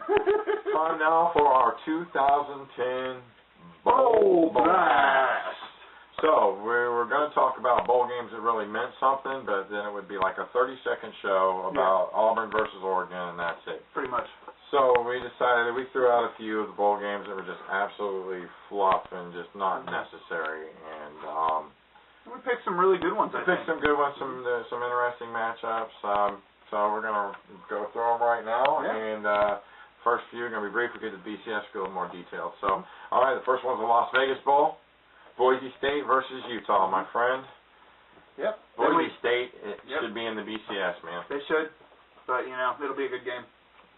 Time now for our 2010 Bowl Blast. So we're going to talk about bowl games that really meant something, but then it would be like a 30-second show about Auburn versus Oregon, and that's it. Pretty much. So we decided, we threw out a few of the bowl games that were just absolutely fluff and just not necessary, and we picked some really good ones. We picked some good ones, some interesting matchups. So we're going to go through them right now, and first few are going to be brief. We'll get to BCS, go a little more detailed. So, all right, the first one's the Las Vegas Bowl. Boise State versus Utah, my friend. Yep. Boise State should be in the BCS, man. They should, but, you know, it'll be a good game.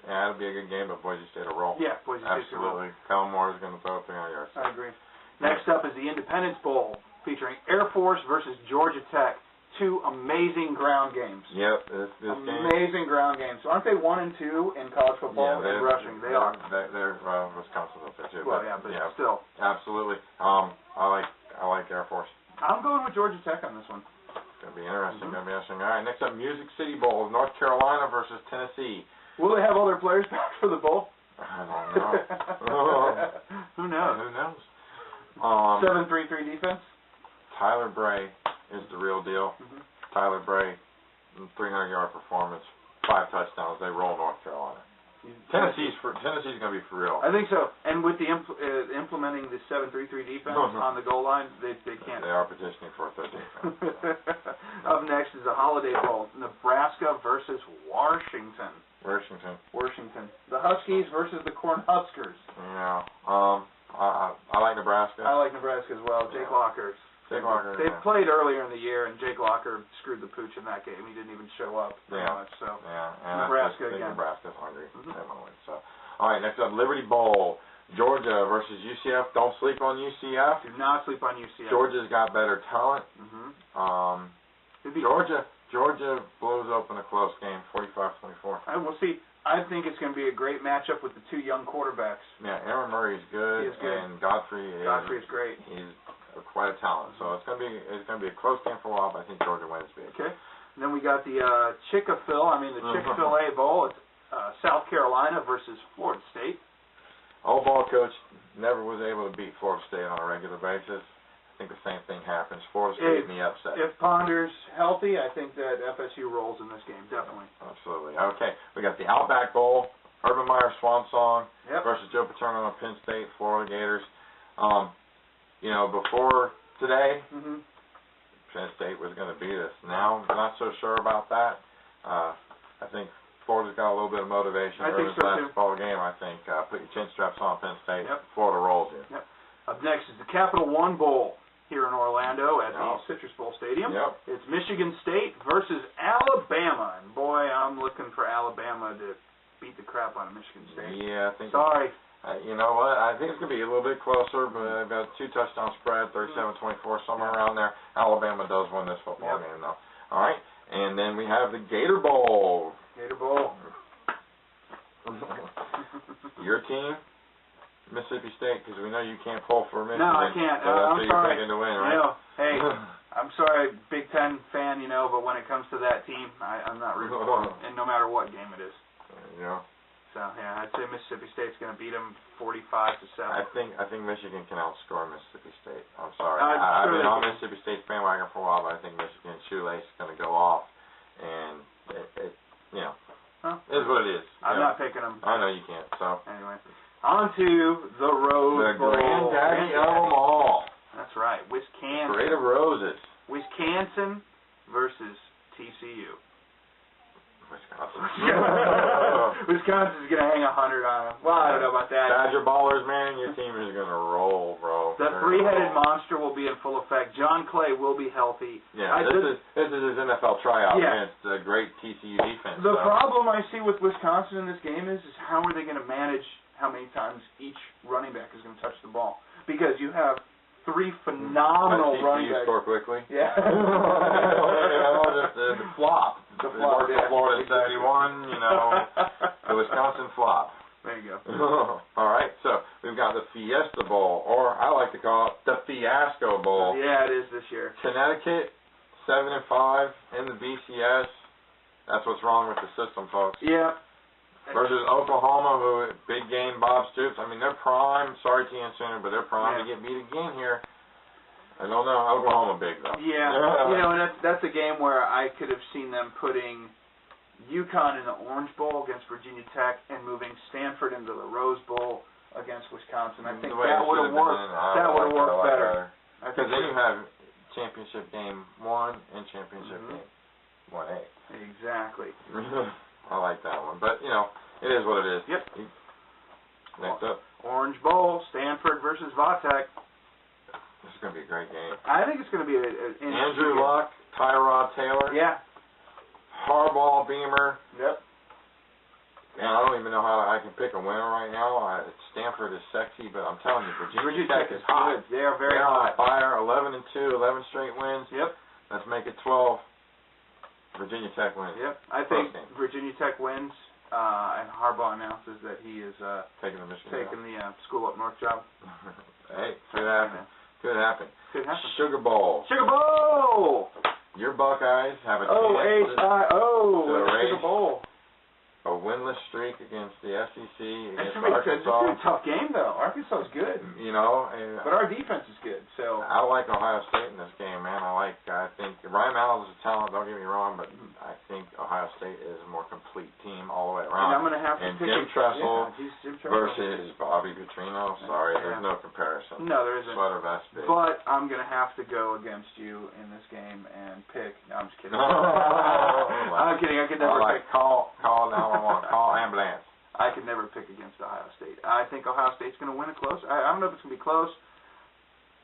Yeah, it'll be a good game, but Boise State will roll. Yeah, Boise State will roll. Absolutely. Kellen Moore is going to throw 300 yards. I agree. Next up is the Independence Bowl, featuring Air Force versus Georgia Tech. Two amazing ground games. Yep, this amazing ground games. So aren't they 1 and 2 in college football and rushing? They are. They're Wisconsin's up there too. Well, but still. Absolutely. I like Air Force. I'm going with Georgia Tech on this one. It's gonna be interesting. All right, next up, Music City Bowl, North Carolina versus Tennessee. Will they have all their players back for the bowl? I don't know. Who knows? Who knows? 7-3-3 defense. Tyler Bray is the real deal. Tyler Bray, 300-yard performance, 5 touchdowns. They roll North Carolina. Tennessee's going to be for real. I think so. And with the implementing the 7-3-3 defense on the goal line, they can't. They are petitioning for a third defense. Up next is the Holiday Bowl, Nebraska versus Washington. Washington. The Huskies versus the Cornhuskers. Yeah. I like Nebraska. I like Nebraska as well. Jake Locker. They played earlier in the year, and Jake Locker screwed the pooch in that game. He didn't even show up. Nebraska again. Nebraska's hungry. So, all right, next up, Liberty Bowl, Georgia versus UCF. Don't sleep on UCF. Do not sleep on UCF. Georgia's got better talent. Georgia blows open a close game, 45-24. We'll see. I think it's going to be a great matchup with the two young quarterbacks. Yeah, Aaron Murray's good, and Godfrey is great. He's quite a talent. So it's going to be a close game for a while, but I think Georgia wins big. Okay. And then we got the Chick-fil-A Bowl. It's South Carolina versus Florida State. Old ball coach never was able to beat Florida State on a regular basis. I think the same thing happens. Florida State in the upset. If Ponder's healthy, I think that FSU rolls in this game, definitely. Absolutely. Okay, we got the Outback Bowl, Urban Meyer Swan Song versus Joe Paterno and Penn State, Florida Gators. You know, before today, Penn State was going to beat us. Now, I'm not so sure about that. I think Florida's got a little bit of motivation. I think so, too. Ball game, I think. Put your chin straps on, Penn State. Florida rolls you. Up next is the Capital One Bowl here in Orlando at the Citrus Bowl Stadium. It's Michigan State versus Alabama. And boy, I'm looking for Alabama to beat the crap out of Michigan State. Yeah, I think. Sorry. You know what? I think it's going to be a little bit closer, but about 2-touchdown spread, 37-24, somewhere around there. Alabama does win this football game, though. All right, and then we have the Gator Bowl. Your team, Mississippi State, because we know you can't pull for Michigan. No, I can't. So that's I'm what sorry. You're thinking to win, right? You know, hey, I'm sorry, Big Ten fan, you know, but when it comes to that team, I'm not rooting for them, and no matter what game it is. So, yeah, I'd say Mississippi State's going to beat them 45-7. I think Michigan can outscore Mississippi State. I'm sorry. I've been on Mississippi State's bandwagon for a while, but I think Michigan's shoelace is going to go off, and it is what it is. I'm not picking them. I know you can't. So anyway, on to the Rose Bowl. The granddaddy of them all. That's right, Wisconsin. Parade of Roses. Wisconsin versus TCU. Wisconsin's going to hang 100 on them. Well, I don't know about that. Badger Ballers, man, your team is going to roll, bro. The three-headed monster will be in full effect. John Clay will be healthy. Yeah, this is his NFL tryout against a great TCU defense. The problem I see with Wisconsin in this game is how are they going to manage how many times each running back is going to touch the ball? Because you have three phenomenal running backs. Score quickly. Yeah. The flop. The flop. Florida 71, the Wisconsin flop. There you go. All right, so we've got the Fiesta Bowl, or I like to call it the Fiasco Bowl. Yeah, it is this year. Connecticut, 7-5 in the BCS. That's what's wrong with the system, folks. Yeah. versus Oklahoma, who big game Bob Stoops. I mean, they're prime. Sorry, TN Center, but they're prime to get beat again here. I don't know. Oklahoma big though. Yeah. You know, and that's a game where I could have seen them putting UConn in the Orange Bowl against Virginia Tech and moving Stanford into the Rose Bowl against Wisconsin. I think that would have worked. That would have worked better. Because then you have championship game 1 and championship game 1A. Exactly. I like that one, but you know, it is what it is. Yep. Next up, Orange Bowl, Stanford versus Vatek. This is going to be a great game. I think it's going to be Andrew Luck, Tyrod Taylor. Yeah. Harbaugh, Beamer. Yep. Man, I don't even know how I can pick a winner right now. Stanford is sexy, but I'm telling you, Virginia Tech is hot. They are very hot. Fire, 11-2, 11 straight wins. Yep. Let's make it 12. Virginia Tech wins. Yep. I think Virginia Tech wins, and Harbaugh announces that he is taking the school up north job. Hey, could happen. Could happen. Could happen. Sugar Bowl. Sugar Bowl. Your Buckeyes have a chance Sugar Bowl. A winless streak against the SEC, against Arkansas. It's Arkansas. a tough game, though. Arkansas is good. You know, but our defense is good. So I like Ohio State in this game, man. I think Ryan Mallett is a talent. Don't get me wrong, but I think Ohio State is a more complete team all the way around. And I'm going to have to pick Jim Tressel Jim versus Bobby Petrino. Sorry, there's no comparison. No, there isn't. Sweater vest big. But I'm going to have to go against you in this game and pick. No, I'm just kidding. I'm kidding. I could never pick. Call 911. Call ambulance. I could never pick against Ohio State. I think Ohio State's going to win it close. I don't know if it's going to be close.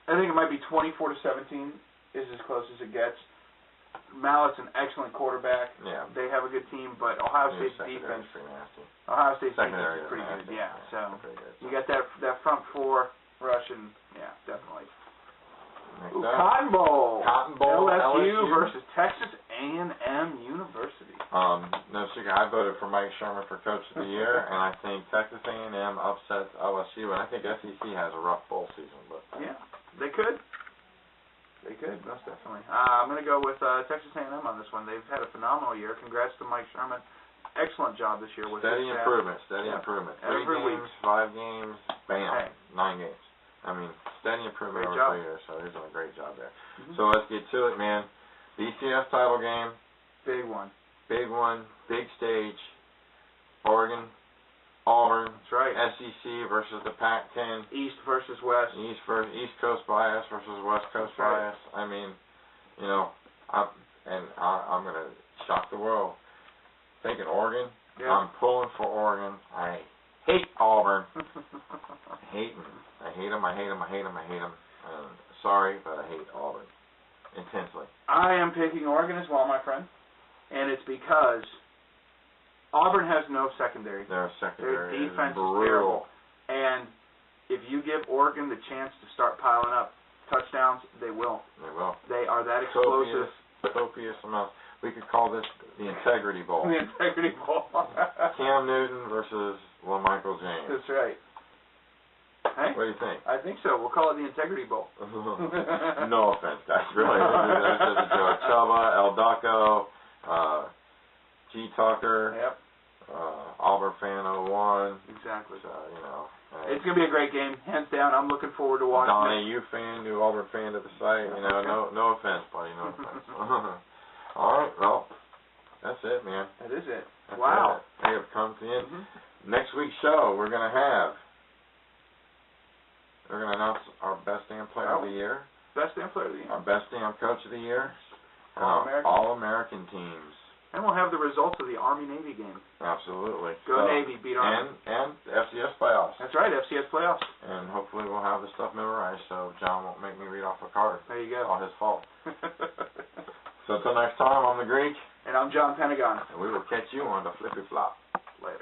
I think it might be 24-17 is as close as it gets. Mallett's an excellent quarterback. Yeah. They have a good team, but Ohio State's defense. Ohio State's defense is pretty good. Yeah. So you got that front four rush, and yeah, definitely. Cotton Bowl. LSU versus Texas A&M University. No secret, I voted for Mike Sherman for Coach of the Year, and I think Texas A&M upsets LSU, and I think SEC has a rough bowl season. But yeah, they could. They could, most definitely. I'm going to go with Texas A&M on this one. They've had a phenomenal year. Congrats to Mike Sherman. Excellent job this year with steady improvement. 3 games, 5 games, bam, 9 games. I mean, steady improvement over 3 years, so he's done a great job there. So let's get to it, man. BCS title game. Big one. Big one. Big stage. Oregon, Auburn. That's right. SEC versus the Pac-10. East versus West. East Coast bias versus West Coast bias. I mean, you know, I'm going to shock the world. Taking Oregon. Yeah. I'm pulling for Oregon. I hate Auburn. I hate them. Sorry, but I hate Auburn intensely. I am picking Oregon as well, my friend, and it's because Auburn has no secondary. Their secondary Their defense is terrible, and if you give Oregon the chance to start piling up touchdowns, they will. They will. They are that explosive. Copious amounts. We could call this the Integrity Bowl. The Integrity Bowl. Cam Newton versus LaMichael James. That's right. Hey, what do you think? I think so. We'll call it the Integrity Bowl. No offense, guys. Really. That's just a joke. Chubba, El Ducco, G. Tucker. Yep. Auburn fan 01. Exactly. So, you know. It's going to be a great game. Hands down. I'm looking forward to watching Don it. AU fan, new Auburn fan at the site. You know, no offense, buddy. No offense. All right, well, that's it, man. That is it. That's wow. It. We have come to the end. Next week's show, we're going to announce our best damn player of the year. Best damn player of the year. Our best damn coach of the year. All-American teams. And we'll have the results of the Army-Navy game. Absolutely. Go Navy, beat Army. And FCS playoffs. That's right, FCS playoffs. And hopefully we'll have the stuff memorized so John won't make me read off a card. There you go. It's all his fault. So until next time, I'm the Greek. And I'm John Pentagon. And we will catch you on the Flippy Flop. Later.